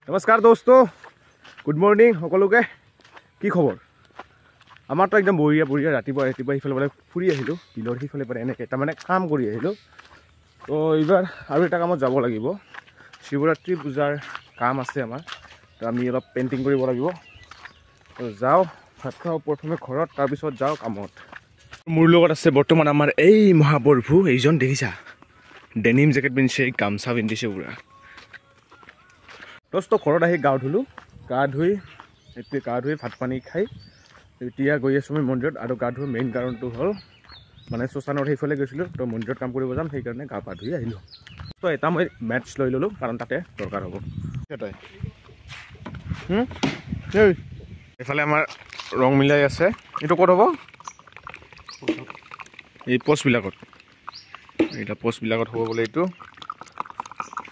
नमस्कार दोस्तों good morning सकलोके कि खबर आमार तो एकदम बढ़िया बढ़िया रातिपुवा इफाले फुरी आहिलो बिलर सिफाले एनेके तारमाने काम करि आहिलो तो एबार आरु एटा कामत जाब लागिब शिवरात्रि पूजार काम आछे आमार तो आमी अलप पेन्टिंग करिब लागिब तो जाओ भात खाओ प्रथमे घरत तार पिছত जाओ कामत मोर लगत आछे बर्तमान आमार एई महाप्रभु एइजन देखिसा डेनिम जैकेट पिन्धिसे गामछा पिन्धिसे पुरा दोस्तों घरत आहि गाव धुलो गा धुई भात पानी खाई इतना गई आसो मैं मंदिर और गा धुर मेन कारण तो हल माने शशानर सैफाले गई तो मंदिर काम कर जाम সেইকাৰণে गा पा धुई आहिलो तो এটা मैं मैच লৈ ललो कारण ताते दरकार हबो সেটাই এফালে আমাৰ ৰং মিলাই আছে এটো কত হবো এই পোস্ট বিলাকত এটা পোস্ট বিলাকত হবো বলে এটো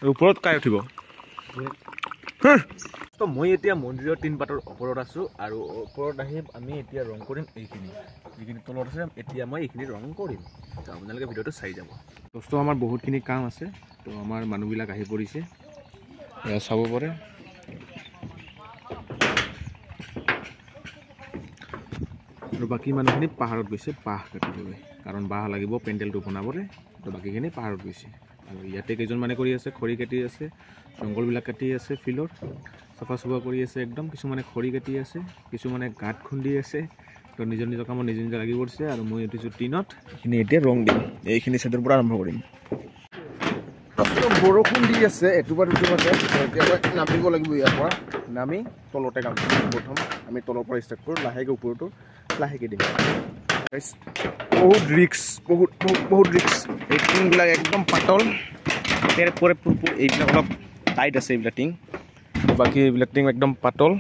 ওপৰত কাই উঠিব तो मैं इतना मंदिर तीन पाटर ऊपर आसो और ऊपर आमी इतना रंग करिम ये तलत आसे मैं ये रंग करिम तो आपनालोके भिडिओ चाई जाब दोस्तों आमार बहुतखिनि काम आछे तो आमार मानुहबिलाक आहि परिছে या चाब पारे और बाकी मानुहखिनि पाहारत गइছে बाह काटिबले कारण बाह লাগিব पेन्डेलটো बनाबले तो बाकीखिनि पाहारत गइছে और इते केजन माने करि आछे खरि काटि आछे जंगल बिलाक काटि आछे फिल्डर सफा सफा करि आछे एकदम किछुमाने खरि काटि आछे किछुमाने गाट खुंदी आछे तो निज निज काम निज निज लागि परছে और মই उठिछु टिनत एखिनि एते रंग दिम एखिनि सेटर पुरा आरम्भ करिम तो बरखुन दि आछे एटुबार उठिबाते এতিয়া नामिब লাগিব ইয়াৰ পৰা नामी तलते काम प्रथम आमी तলৰ পৰা स्टार्ट करू लाहेके उपरটো लाहेके दिम गाइस बहुत रिक्स बहुत रिक्स टिंग बिला एकदम पातल तेरे पूरे এইবিলাক অলপ टाइट আছে এইবিলাক টিং बाकी এইবিলাক টিং एकदम पातल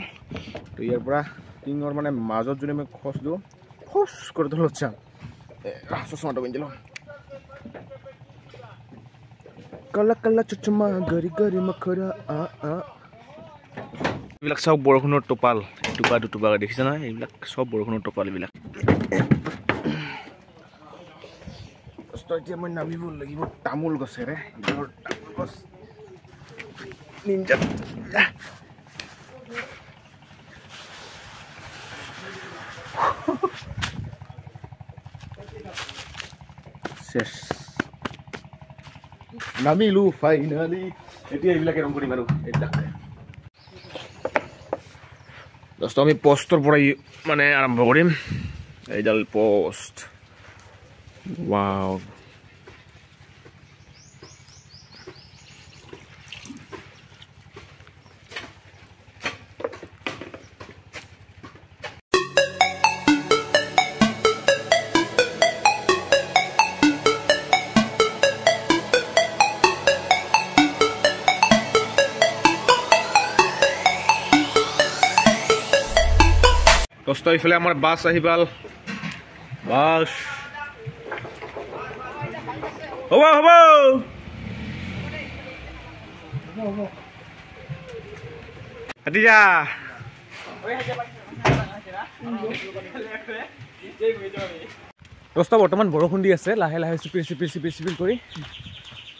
तो ইয়াৰ পৰা টিঙৰ মানে মাজত যদি মই খস দিও খস কৰি ধলত চাম চশমাটো পিন্ধিলো কালা কালা চুচমা গৰি গৰি মখৰা এইবিলাক সব বৰখনৰ টপাল টুপা দুটুপা দেখিছা না এইবিলাক সব বৰখনৰ টপাল এইবিলাক তো এতিয়া মই নামিব লাগিব তামুল গছেৰে ইডৰ তামুল গছ নিঞ্জা শেষ নামিলো ফাইনালি এতিয়া এইবিলাকে ৰং কৰিম আৰু এইবিলাক দোস্ত আমি পোস্টৰ পৰা মানে আৰম্ভ কৰিম এইডাল পোস্ট वाव दोस्तों इफाले आमार बास आहिबाल बास हबो हबो हटिजा दोस्त बर्तमान बरखुन दी आछे लाहे लाहे सिपिर सिपिर सिपिर सिपिर करि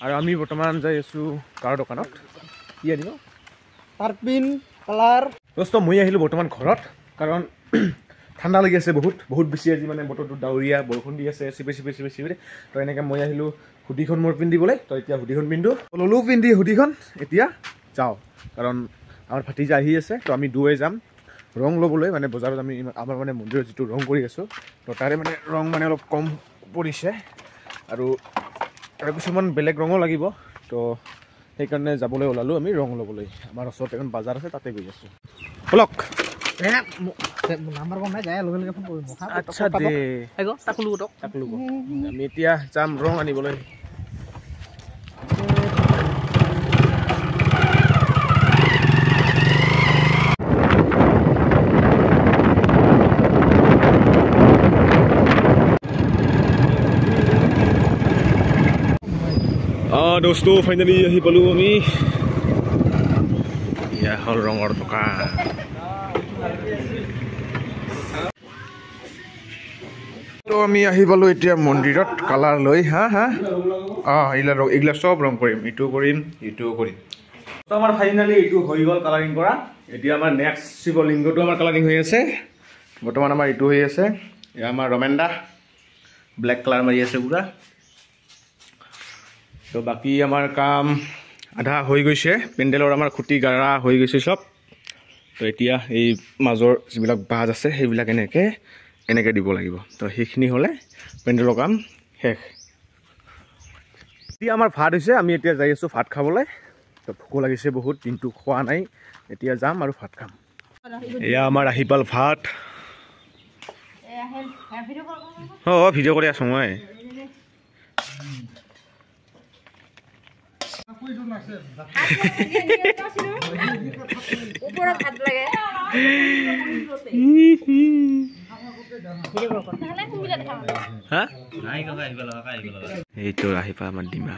आरो आमी बर्तमान जाय आछू कार दकानत कि आनिब टार्पिन कलर दोस्त মই আহিলো बर्तमान घरत कारण ঠাণ্ডা লাগি আছে বহুত বেছি আজি মানে বতৰটো ডাউৰিয়া বৰষুণ দি আছে সিপি সিপি সিপি সিপি তো এনেকে মই আহিলো হুডিখন মোৰ পিন্ধিবলৈ তো এতিয়া হুডিখন পিন্ধো ললো পিন্ধি হুডিখন এতিয়া যাও কাৰণ আমাৰ ভাতিজা আহি আছে তো আমি দুয়ে যাম ৰং লবলৈ মানে বজাৰত আমি আমাৰ মানে মন্দিৰত যেটো ৰং কৰি আছো তো তাৰে মানে ৰং মানে অলপ কম পৰিছে আৰু কিছুমান বেলেগ ৰঙো লাগিব তো সেইকাৰণে যাবলৈ ওলালো আমি ৰং লবলৈ আমাৰ ওচৰত এখন বাজাৰ আছে তাতে গৈ আছো ব্লক नम्बर वन है जाय लगे लगे फोन करिम अच्छा दे आइगो टाकलुगो আমি এতিয়া যাম ৰং আনিবলৈ दोस्तों फाइनली আহি পালো আমি ইয়া হল ৰঙৰ দোকান तो আমি আহি পালো এতিয়া মন্দিৰত কালাৰ লৈ হা হা এগলা সব ৰং কৰিম ইটো কৰিম ইটো কৰিম তো আমাৰ ফাইনালি এইটো হৈ গ'ল কালাৰিং কৰা এতিয়া আমাৰ নেক্সট শিৱলিংগটো আমাৰ কালাৰিং হৈ আছে বৰ্তমান আমাৰ এইটো হৈ আছে এয়া আমাৰ ৰমেন্দা ব্লেক কালাৰ মাৰি আছে পুৰা তো বাকি আমাৰ কাম আধা হৈ গৈছে পেণ্ডেলৰ আমাৰ খুঁটি গাৰা হৈ গৈছে সব তো এতিয়া এই মাজৰ যিবিলাক বাজ আছে সেইবিলাক এনেকৈ দিব লাগিব তো সেইখিনি হ'লে পেণ্ডেলৰ কাম শেষ এতিয়া আমাৰ ভাত হৈছে আমি এতিয়া যাই আছোঁ ভাত খাবলৈ তো ভোক লাগিছে বহুত দিনটো খোৱা নাই এতিয়া যাম আৰু ভাত খাম এয়া আমাৰ আহি পাল ভাত ভিডিঅ' কৰি আছোঁ মই এইটো আহি পা আমাৰ ডিমা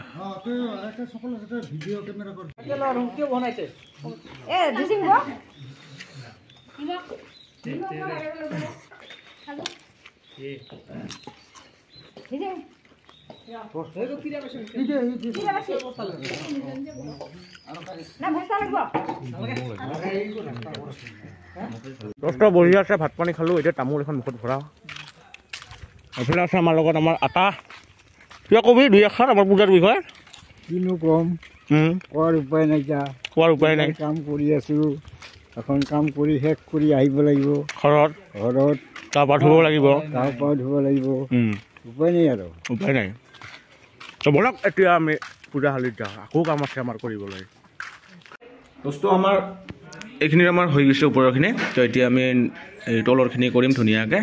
বহি আছে ভাত পানী খালোঁ এতিয়া তামোল এখন মুখত ভৰাও এইফালে আছে আমাৰ লগত আমাৰ আটা কিবা কবি দুই এষাৰ আমাৰ পূজাৰ বিষয়ে কিনো কম কোৱাৰ উপায় নাই কাম কৰি আছোঁ এখন কাম কৰি শেষ কৰি আহিব লাগিব ঘৰত গা পা ধুব লাগিব উপায় নাই আৰু উপায় নাই তো বলক এতিয়া আমি পূজাশালীত যাওঁ আকৌ কাম আছে আমাৰ কৰিবলৈ বস্তু আমাৰ এইখিনি আমাৰ হৈ গৈছে ওপৰৰখিনি তো এতিয়া আমি এই তলৰখিনি কৰিম ধুনীয়াকৈ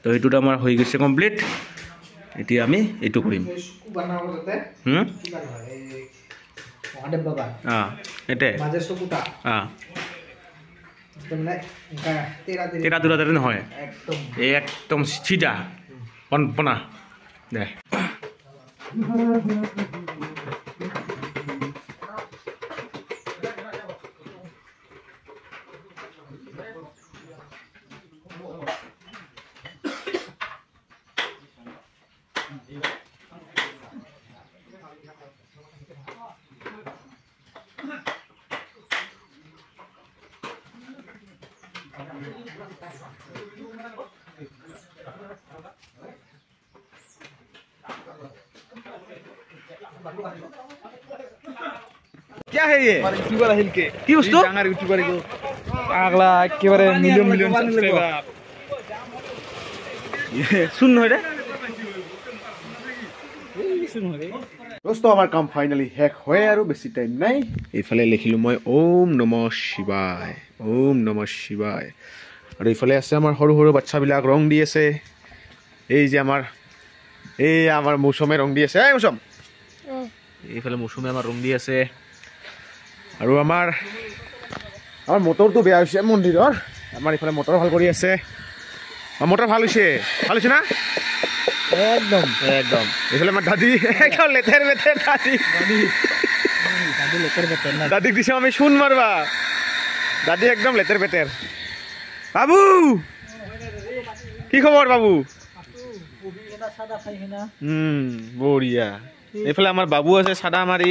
তো সেইটোত আমাৰ হৈ গৈছে কমপ্লিট এতিয়া আমি এইটো কৰিম তেৰা তুৰা তাতে নহয় এই একদম চিধা পনা দে क्या है ये यूट्यूबर हिल के की वस्तु डांगर यूट्यूबर को अगला एकेबारे मिलियन सब्सक्राइबर ये सुन हो रे दोस्तों আমাৰ কাম ফাইনালি শেষ হয় আৰু বেছি টাইম নাই এইফালে লিখিলোঁ মই ওম নমঃ শিৱায় আৰু এইফালে আছে আমাৰ সৰু সৰু বাচ্চাবিলাক ৰং দি আছে এই যে আমাৰ মৌচুমে ৰং দি আছে এই মৌচুম এইফালে মৌচুমে আমাৰ ৰং দি আছে আৰু আমাৰ মটৰটো বেয়া হৈছে মন্দিৰৰ আমাৰ এইফালে মটৰ ভাল কৰি আছে মটৰ ভাল হৈছে না একদম এইফালে আমাৰ দাদী একদম লেতেৰ দাদীক দিছোঁ আমি চূণ মাৰবা দাদী একদম লেতেৰ পেতেৰ বাবু কি খবৰ বাবু বঢ়িয়া এইফালে আমাৰ বাবু আছে চাদা মাৰি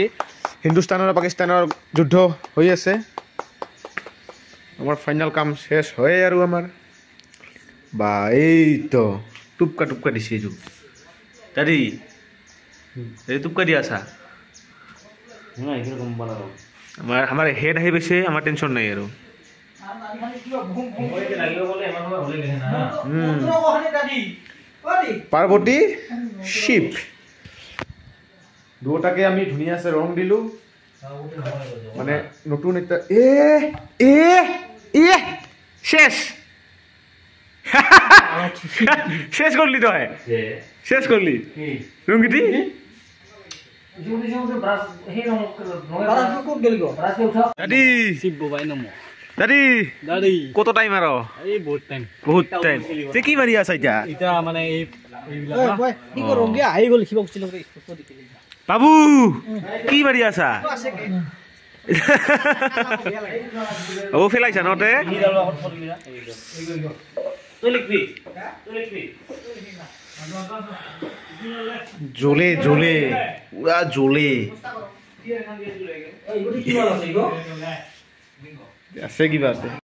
হিন্দুস্তানৰ আৰু পাকিস্তানৰ যুদ্ধ হৈ আছে আমাৰ ফাইনেল কাম শেষ হয় আৰু আমাৰ বা এইতো টুপকা দিছে এইযোৰ দাদী এই টুপকা দিয়া আছা আমাৰ হেড আহি পাইছে আমাৰ টেনশ্যন নাই আৰু পাৰ্বতী শিৱ দুটাকে আমি ধুনীয়াছে ৰং দিলোঁ মানে নতুন এটা শেষ করলি তো শেষ করলি রুঙ্গিটি দাদি কত টাইম আর বহুত টাইম কি মারি আছে এটা মানে বাবু কি মারি আছা ও ফেলাইছা নতে জ্বলে পুরা জ্বলে আছে কিবা আছে